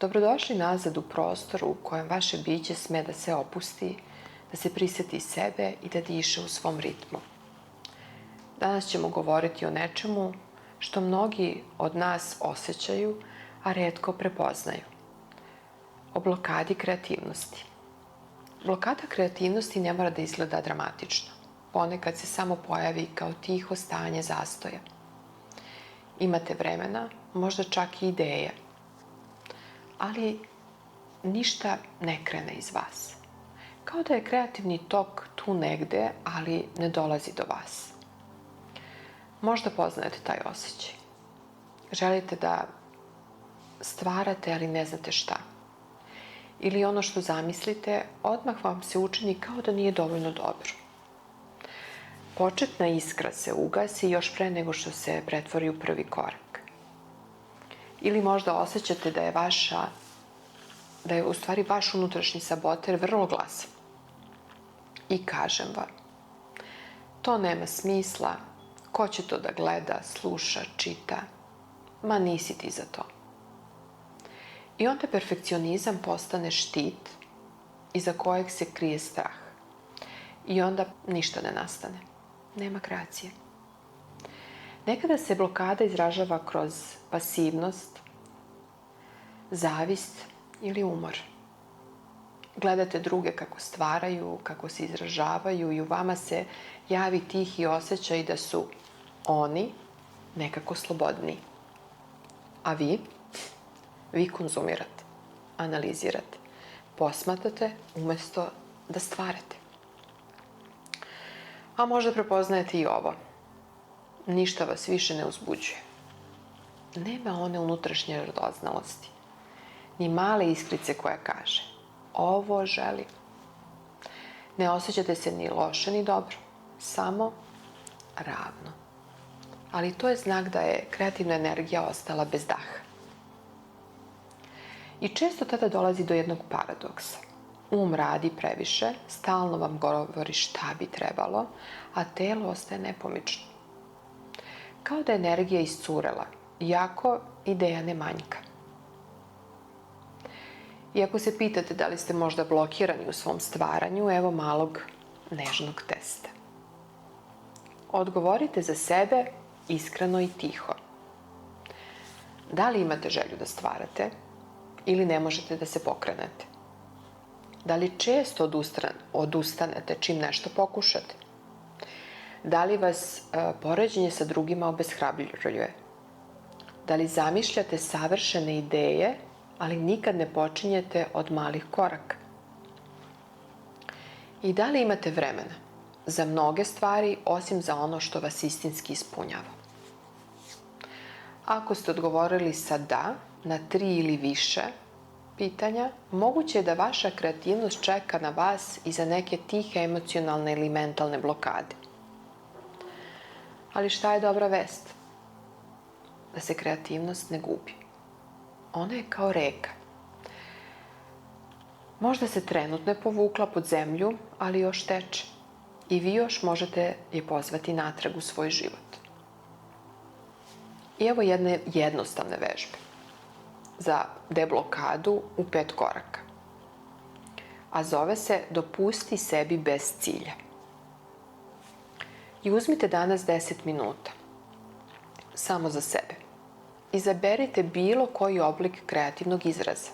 Dobrodošli nazad u prostor u kojem vaše biće sme da se opusti, da se prisjeti sebe i da diše u svom ritmu. Danas ćemo govoriti o nečemu što mnogi od nas osjećaju, a retko prepoznaju. O blokadi kreativnosti. Blokada kreativnosti ne mora da izgleda dramatično. Ponekad se samo pojavi kao tiho stanje zastoja. Imate vremena, možda čak i ideje, ali ništa ne krene iz vas. Kao da je kreativni tok tu negde, ali ne dolazi do vas. Možda poznajete taj osjećaj. Želite da stvarate, ali ne znate šta. Ili ono što zamislite, odmah vam se učini kao da nije dovoljno dobro. Početna iskra se ugasi još pre nego što se pretvori u prvi korak. Ili možda osjećate da je u stvari vaš unutrašnji saboter vrlo glasan. I kažem vam, to nema smisla, ko će to da gleda, sluša, čita, ma nisi ti za to. I onda perfekcionizam postane štit iza kojeg se krije strah. I onda ništa ne nastane. Nema kreacije. Nekada se blokada izražava kroz pasivnost, zavist ili umor. Gledate druge kako stvaraju, kako se izražavaju i u vama se javi tihi osjećaj da su oni nekako slobodniji. A vi konzumirate, analizirate, posmatrate umesto da stvarate. A možda prepoznajete i ovo. Ništa vas više ne uzbuđuje. Nema one unutrašnje radoznalosti. Ni male iskrice koja kaže, ovo želim. Ne osjećate se ni loše ni dobro, samo ravno. Ali to je znak da je kreativna energija ostala bez daha. I često tada dolazi do jednog paradoksa. Radi previše, stalno vam govori šta bi trebalo, a telo ostaje nepomično. Kao da je energija iscurela, iako ideja ne manjka. I ako se pitate da li ste možda blokirani u svom stvaranju, evo malog nežnog testa. Odgovorite za sebe iskreno i tiho. Da li imate želju da stvarate ili ne možete da se pokrenete? Da li često odustanete čim nešto pokušate? Da li vas poređenje sa drugima obeshrabljuje? Da li zamišljate savršene ideje, ali nikad ne počinjete od malih koraka? I da li imate vremena za mnoge stvari, osim za ono što vas istinski ispunjava? Ako ste odgovorili sa da na 3 ili više pitanja, moguće je da vaša kreativnost čeka na vas i za neke tihe emocionalne ili mentalne blokade. Ali šta je dobra vest? Da se kreativnost ne gubi. Ona je kao reka. Možda se trenutno je povukla pod zemlju, ali još teče. I vi još možete je pozvati natrag u svoj život. I evo jedne jednostavne vežbe za deblokadu u 5 koraka. A zove se dopusti sebi bez cilja. I uzmite danas 10 minuta. Samo za sebe. Izaberite bilo koji oblik kreativnog izraza.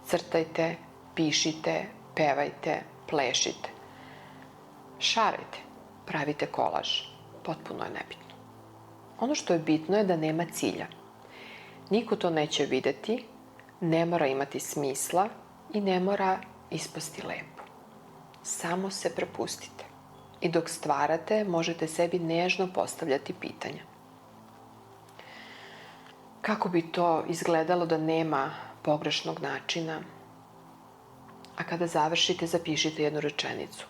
Crtajte, pišite, pevajte, plešite. Šarajte, pravite kolaž. Potpuno je nebitno. Ono što je bitno je da nema cilja. Niko to neće videti, ne mora imati smisla i ne mora ispasti lepo. Samo se prepustite. I dok stvarate, možete sebi nežno postavljati pitanja. Kako bi to izgledalo da nema pogrešnog načina? A kada završite, zapišite jednu rečenicu.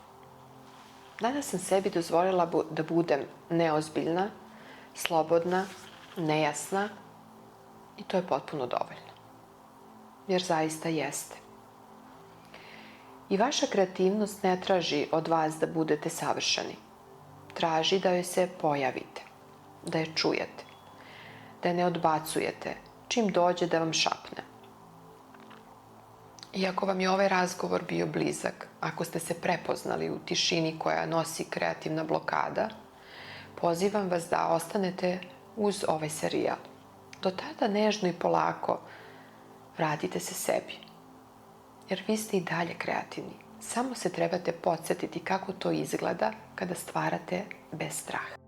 Danas sam sebi dozvolila da budem neozbiljna, slobodna, nejasna i to je potpuno dovoljno. Jer zaista jeste. I vaša kreativnost ne traži od vas da budete savršeni. Traži da joj se pojavite, da je čujete, da je ne odbacujete čim dođe da vam šapne. Iako vam je ovaj razgovor bio blizak, ako ste se prepoznali u tišini koja nosi kreativna blokada, pozivam vas da ostanete uz ovaj serijal. Do tada nežno i polako vratite se sebi. Jer vi ste i dalje kreativni. Samo se trebate podsjetiti kako to izgleda kada stvarate bez straha.